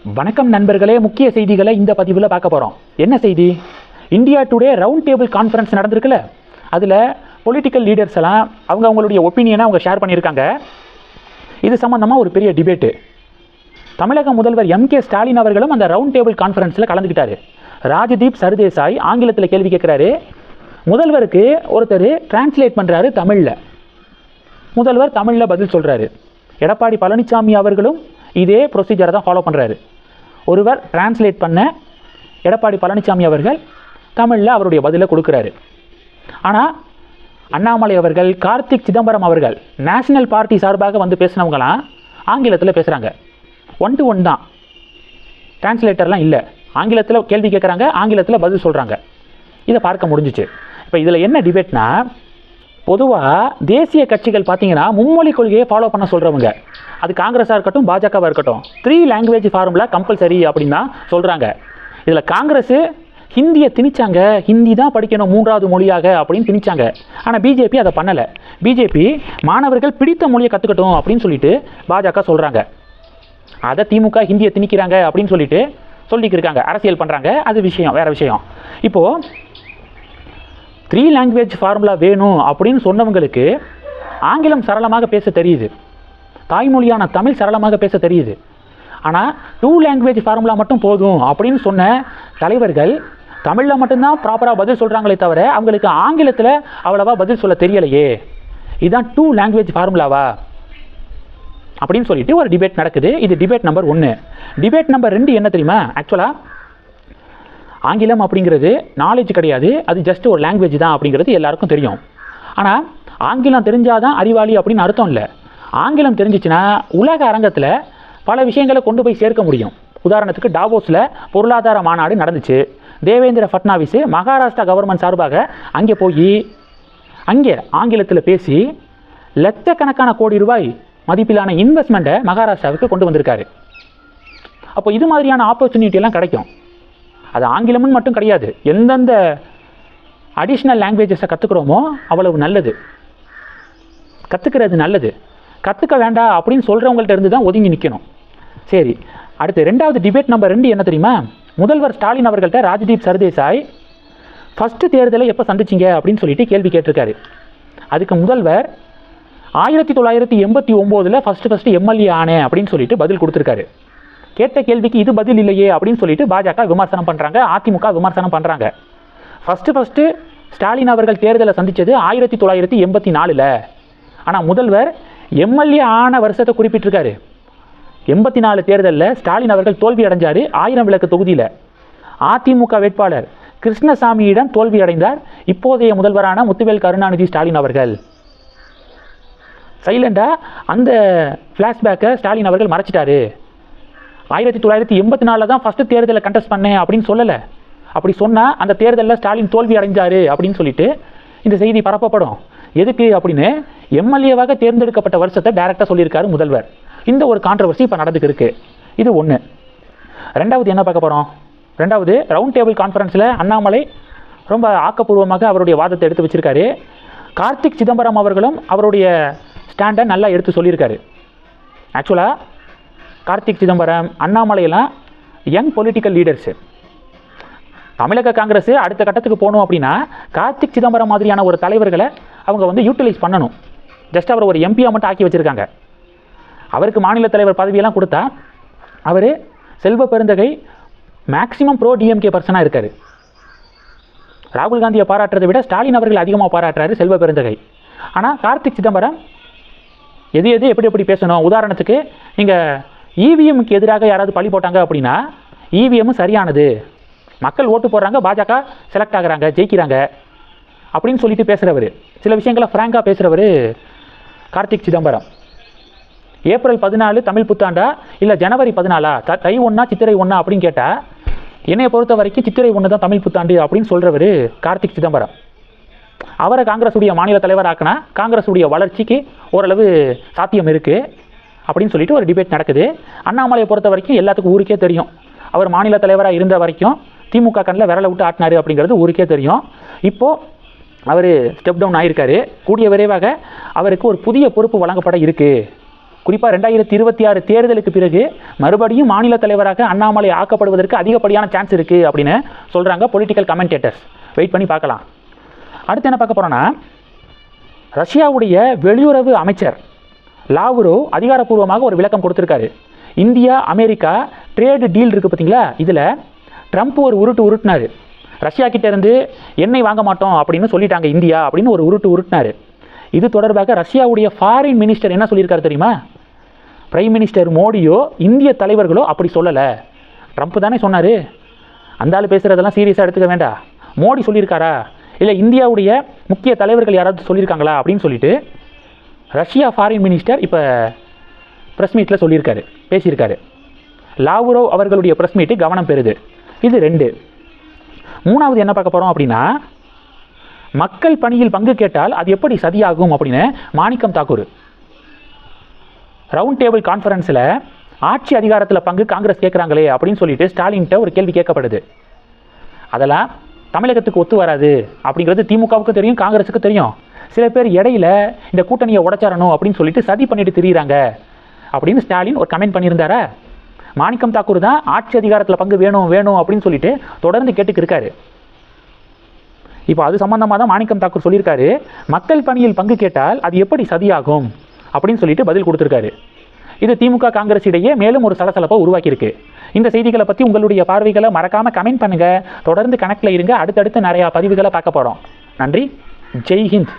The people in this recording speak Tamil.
வணக்கம் நண்பர்களே, முக்கிய செய்திகளை இந்த பதிவில் பார்க்க போகிறோம். என்ன செய்தி? India today round table conference நடந்திருக்குல்ல, அதில் பொலிட்டிக்கல் லீடர்ஸ் எல்லாம் அவங்களுடைய ஒப்பீனியனை அவங்க ஷேர் பண்ணியிருக்காங்க. இது சம்மந்தமாக ஒரு பெரிய டிபேட்டு. தமிழக முதல்வர் M.K. ஸ்டாலின் அவர்களும் அந்த ரவுண்ட் டேபிள் கான்ஃபரன்ஸில் கலந்துக்கிட்டார். ராஜ்தீப் சர்தேசாய் ஆங்கிலத்தில் கேள்வி கேட்குறாரு. முதல்வருக்கு ஒருத்தர் டிரான்ஸ்லேட் பண்ணுறாரு தமிழில். முதல்வர் தமிழில் பதில் சொல்கிறாரு. எடப்பாடி பழனிசாமி அவர்களும் இதே ப்ரொசீஜரை தான் ஃபாலோ பண்ணுறாரு. ஒருவர் டிரான்ஸ்லேட் பண்ண எடப்பாடி பழனிசாமி அவர்கள் தமிழில் அவருடைய பதிலை கொடுக்குறாரு. ஆனால் அண்ணாமலை அவர்கள், கார்த்திக் சிதம்பரம் அவர்கள் நேஷனல் பார்ட்டி சார்பாக வந்து பேசினவங்களாம் ஆங்கிலத்தில் பேசுகிறாங்க. 1 to 1 தான், டிரான்ஸ்லேட்டர்லாம் இல்லை. ஆங்கிலத்தில் கேள்வி கேட்குறாங்க, ஆங்கிலத்தில் பதில் சொல்கிறாங்க. இதை பார்க்க முடிஞ்சிச்சு. இப்போ இதில் என்ன டிபேட்னா, பொதுவாக தேசிய கட்சிகள் பார்த்தீங்கன்னா மும்மொழி கொள்கையை ஃபாலோ பண்ண சொல்கிறவங்க, அது காங்கிரஸாக இருக்கட்டும் பாஜகவாக இருக்கட்டும், 3 லாங்குவேஜ் ஃபார்முலா கம்பல்சரி அப்படின்னு தான் சொல்கிறாங்க. இதில் காங்கிரஸ் ஹிந்தியை திணிச்சாங்க, ஹிந்தி தான் படிக்கணும் 3வது மொழியாக அப்படின்னு திணிச்சாங்க. ஆனால் பிஜேபி அதை பண்ணலை. பிஜேபி மாணவர்கள் பிடித்த மொழியை கற்றுக்கட்டும் அப்படின்னு சொல்லிட்டு பாஜக சொல்கிறாங்க. அதை திமுக ஹிந்தியை திணிக்கிறாங்க அப்படின்னு சொல்லிக்கிருக்காங்க, அரசியல் பண்ணுறாங்க. அது விஷயம், வேறு விஷயம். இப்போது 3 லாங்குவேஜ் ஃபார்முலா வேணும் அப்படின்னு சொன்னவங்களுக்கு ஆங்கிலம் சரளமாக பேச தெரியுது, தாய்மொழியான தமிழ் சரளமாக பேச தெரியுது. ஆனால் 2 லாங்குவேஜ் ஃபார்முலா மட்டும் போதும் அப்படின்னு சொன்ன தலைவர்கள் தமிழில் மட்டும்தான் ப்ராப்பராக பதில் சொல்கிறாங்களே தவிர அவங்களுக்கு ஆங்கிலத்தில் அவ்வளவா பதில் சொல்ல தெரியலையே. இதுதான் 2 லாங்குவேஜ் ஃபார்முலாவா அப்படின்னு சொல்லிட்டு ஒரு டிபேட் நடக்குது. இது டிபேட் நம்பர் 1. டிபேட் நம்பர் 2 என்ன தெரியுமா? ஆக்சுவலாக ஆங்கிலம் அப்படிங்கிறது நாலேஜ் கிடையாது, அது ஜஸ்ட் ஒரு லாங்குவேஜ் தான் அப்படிங்கிறது எல்லாருக்கும் தெரியும். ஆனால் ஆங்கிலம் தெரிஞ்சாதான் அறிவாளி அப்படின்னு அர்த்தம் இல்லை. ஆங்கிலம் தெரிஞ்சிச்சுன்னா உலக அரங்கத்தில் பல விஷயங்களை கொண்டு போய் சேர்க்க முடியும். உதாரணத்துக்கு டாவோஸில் பொருளாதார மாநாடு நடந்துச்சு. தேவேந்திர ஃபட்னாவிஸ் மகாராஷ்டிரா கவர்மெண்ட் சார்பாக அங்கே போய் அங்கே ஆங்கிலத்தில் பேசி லட்சக்கணக்கான கோடி ரூபாய் மதிப்பிலான இன்வெஸ்ட்மெண்ட்டை மகாராஷ்டிராவுக்கு கொண்டு வந்திருக்காரு. அப்போ இது மாதிரியான ஆப்பர்ச்சுனிட்டியெல்லாம் கிடைக்கும். அது ஆங்கிலம்னு மட்டும் கிடையாது, எந்தெந்த அடிஷ்னல் லாங்குவேஜஸை கற்றுக்குறோமோ அவ்வளவு நல்லது. கற்றுக்கிறது நல்லது. கற்றுக்க வேண்டாம் அப்படின்னு சொல்கிறவங்கள்ட்ட இருந்து தான் ஒதுங்கி நிற்கணும். சரி, அடுத்து 2வது டிபேட் நம்பர் 2 என்ன தெரியுமா? முதல்வர் ஸ்டாலின் அவர்கள்ட்ட ராஜ்தீப் சர்தேசாய் ஃபஸ்ட்டு தேர்தலை எப்போ சந்திச்சிங்க அப்படின்னு சொல்லிட்டு கேள்வி கேட்டிருக்காரு. அதுக்கு முதல்வர் 1989 ஃபஸ்ட்டு எம்எல்ஏ ஆனேன் அப்படின்னு சொல்லிட்டு பதில் கொடுத்துருக்காரு. கேட்ட கேள்விக்கு இது பதில் இல்லையே அப்படின்னு சொல்லிட்டு பாஜக விமர்சனம் பண்ணுறாங்க, அதிமுக விமர்சனம் பண்ணுறாங்க. ஃபஸ்ட்டு ஸ்டாலின் அவர்கள் தேர்தலை சந்தித்தது 1984. ஆனால் முதல்வர் எம்எல்ஏ ஆன வருஷத்தை குறிப்பிட்டிருக்காரு. 84 தேர்தலில் ஸ்டாலின் அவர்கள் தோல்வி அடைஞ்சார். 1000 விளக்கு தொகுதியில் அதிமுக வேட்பாளர் கிருஷ்ணசாமியிடம் தோல்வி அடைந்தார் இப்போதைய முதல்வரான முத்துவேல் கருணாநிதி ஸ்டாலின் அவர்கள். சைலண்டாக அந்த ஃப்ளாஷ்பேக்கை ஸ்டாலின் அவர்கள் மறைச்சிட்டாரு. 1984 தான் ஃபஸ்ட்டு தேர்தலை கண்டெஸ்ட் பண்ணேன் அப்படின்னு சொல்லலை. அப்படி சொன்னால் அந்த தேர்தலில் ஸ்டாலின் தோல்வி அடைஞ்சார் அப்படின்னு சொல்லிட்டு இந்த செய்தி பரப்பப்படும். எதுக்கு அப்படின்னு எம்எல்ஏவாக தேர்ந்தெடுக்கப்பட்ட வருஷத்தை டைரெக்டாக சொல்லியிருக்காரு முதல்வர். இந்த ஒரு கான்ட்ரவர்சி இப்போ நடந்துருக்கு. இது 1. 2வது என்ன பார்க்க போகிறோம்? 2வது ரவுண்ட் டேபிள் கான்ஃபரன்ஸில் அண்ணாமலை ரொம்ப ஆக்கப்பூர்வமாக அவருடைய வாதத்தை எடுத்து வச்சிருக்காரு. கார்த்திக் சிதம்பரம் அவர்களும் அவருடைய ஸ்டாண்டை நல்லா எடுத்து சொல்லியிருக்காரு. ஆக்சுவலாக கார்த்திக் சிதம்பரம், அண்ணாமலையெல்லாம் யங் பொலிட்டிக்கல் லீடர்ஸு. தமிழக காங்கிரஸ் அடுத்த கட்டத்துக்கு போகணும் அப்படின்னா கார்த்திக் சிதம்பரம் மாதிரியான ஒரு தலைவர்களை அவங்க யூட்டிலைஸ் பண்ணணும். ஜஸ்ட் அவர் ஒரு எம்பியாக மட்டும் ஆக்கி வச்சுருக்காங்க. அவருக்கு மாநில தலைவர் பதவியெல்லாம் கொடுத்தா அவர் Selva Perunthagai maximum bro DMK பர்சனாக இருக்கார். ராகுல் காந்தியை பாராட்டுறதை விட ஸ்டாலின் அவர்கள் அதிகமாக பாராட்டுறாரு செல்வ பெருந்தகை. ஆனால் கார்த்திக் சிதம்பரம் எது எப்படி பேசணும். உதாரணத்துக்கு நீங்கள் இவிஎம்க்கு எதிராக யாராவது பழி போட்டாங்க அப்படின்னா இவிஎம் சரியானது, மக்கள் ஓட்டு போடுறாங்க, பாஜக செலக்ட் ஆகுறாங்க, ஜெயிக்கிறாங்க அப்படின்னு சொல்லிட்டு பேசுகிறவர். சில விஷயங்களை ஃப்ராங்காக பேசுகிறவர் கார்த்திக் சிதம்பரம். ஏப்ரல் 14 தமிழ் புத்தாண்டா இல்லை ஜனவரி 14 தை 1 சித்திரை 1 அப்படின்னு கேட்டால் என்னை பொறுத்த வரைக்கும் சித்திரை 1 தான் தமிழ் புத்தாண்டு அப்படின்னு சொல்கிறவர் கார்த்திக் சிதம்பரம். அவரை காங்கிரஸுடைய மாநில தலைவர் ஆக்கினா காங்கிரஸுடைய வளர்ச்சிக்கு ஓரளவு சாத்தியம் இருக்குது அப்படின்னு சொல்லிட்டு ஒரு டிபேட் நடக்குது. அண்ணாமலையை பொறுத்த வரைக்கும் எல்லாத்துக்கும் ஊருக்கே தெரியும். அவர் மாநில தலைவராக இருந்த வரைக்கும் திமுக கண்ணில் விரலை விட்டு ஆட்டினார் அப்படிங்கிறது ஊருக்கே தெரியும். இப்போது அவர் ஸ்டெப் டவுன் ஆகியிருக்காரு. கூடிய விரைவாக அவருக்கு ஒரு புதிய பொறுப்பு வழங்கப்பட இருக்குது. குறிப்பாக 2026 தேர்தலுக்கு பிறகு மறுபடியும் மாநில தலைவராக அண்ணாமலை ஆக்கப்படுவதற்கு அதிகப்படியான சான்ஸ் இருக்குது அப்படின்னு சொல்கிறாங்க பொலிட்டிக்கல் கமெண்டேட்டர்ஸ். வெயிட் பண்ணி பார்க்கலாம். அடுத்து என்ன பார்க்க போகிறோன்னா, ரஷ்யாவுடைய வெளியுறவு அமைச்சர் லாவ்ரோவ் அதிகாரப்பூர்வமாக ஒரு விளக்கம் கொடுத்துருக்காரு. இந்தியா அமெரிக்கா ட்ரேடு டீல் இருக்குது பார்த்தீங்களா, இதில் ட்ரம்ப் ஒரு உருட்டுனார். ரஷ்யா கிட்டேருந்து எண்ணெய் வாங்க மாட்டோம் அப்படின்னு சொல்லிட்டாங்க இந்தியா அப்படின்னு ஒரு உருட்டுனார். இது தொடர்பாக ரஷ்யாவுடைய ஃபாரின் மினிஸ்டர் என்ன சொல்லியிருக்காரு தெரியுமா? பிரைம் மினிஸ்டர் மோடியோ இந்திய தலைவர்களோ அப்படி சொல்லலை, ட்ரம்ப் தானே சொன்னார். அந்த ஆள் பேசுகிறதெல்லாம் சீரியஸாக எடுத்துக்க வேண்டாம். மோடி சொல்லியிருக்காரா, இல்லை இந்தியாவுடைய முக்கிய தலைவர்கள் யாராவது சொல்லியிருக்காங்களா அப்படின்னு சொல்லிட்டு ரஷ்யா ஃபாரின் மினிஸ்டர் இப்போ ப்ரெஸ் மீட்டில் சொல்லியிருக்காரு, பேசியிருக்காரு. லாவ்ரோவ் அவர்களுடைய ப்ரெஸ் மீட்டு கவனம் பெறுது. இது 2. 3வது என்ன பார்க்க போகிறோம் அப்படின்னா, மக்கள் பணியில் பங்கு கேட்டால் அது எப்படி சதியாகும் அப்படின்னு மாணிக்கம் தாக்கூர். ரவுண்ட் டேபிள் கான்ஃபரன்ஸில் ஆட்சி அதிகாரத்தில் பங்கு காங்கிரஸ் கேட்குறாங்களே அப்படின்னு சொல்லிட்டு ஸ்டாலின்கிட்ட ஒரு கேள்வி கேட்கப்படுது. அதெல்லாம் தமிழகத்துக்கு ஒத்து வராது அப்படிங்கிறது திமுகவுக்கு தெரியும், காங்கிரஸுக்கு தெரியும். சில பேர் இடையில இந்த கூட்டணியை உடைச்சாரணும் அப்படின்னு சொல்லிட்டு சதி பண்ணிட்டு திரியிறாங்க அப்படின்னு ஸ்டாலின் ஒரு கமெண்ட் பண்ணியிருந்தாரா? மாணிக்கம் தாக்கூர் தான் ஆட்சி அதிகாரத்தில் பங்கு வேணும் வேணும் அப்படின்னு சொல்லிட்டு தொடர்ந்து கேட்டுக்கிருக்காரு. இப்போ அது சம்பந்தமாக தான் மாணிக்கம் தாக்கூர் சொல்லியிருக்காரு, மக்கள் பணியில் பங்கு கேட்டால் அது எப்படி சதியாகும் அப்படின்னு சொல்லிட்டு பதில் கொடுத்துருக்காரு. இது திமுக காங்கிரஸ் இடையே மேலும் ஒரு சலசலப்பை உருவாக்கியிருக்கு. இந்த செய்திகளை பற்றி உங்களுடைய பார்வைகளை மறக்காமல் கமெண்ட் பண்ணுங்கள். தொடர்ந்து கணக்கில் இருங்க. அடுத்தடுத்து நிறையா பதிவுகளை பார்க்க போகிறோம். நன்றி. ஜெய் ஹிந்த்.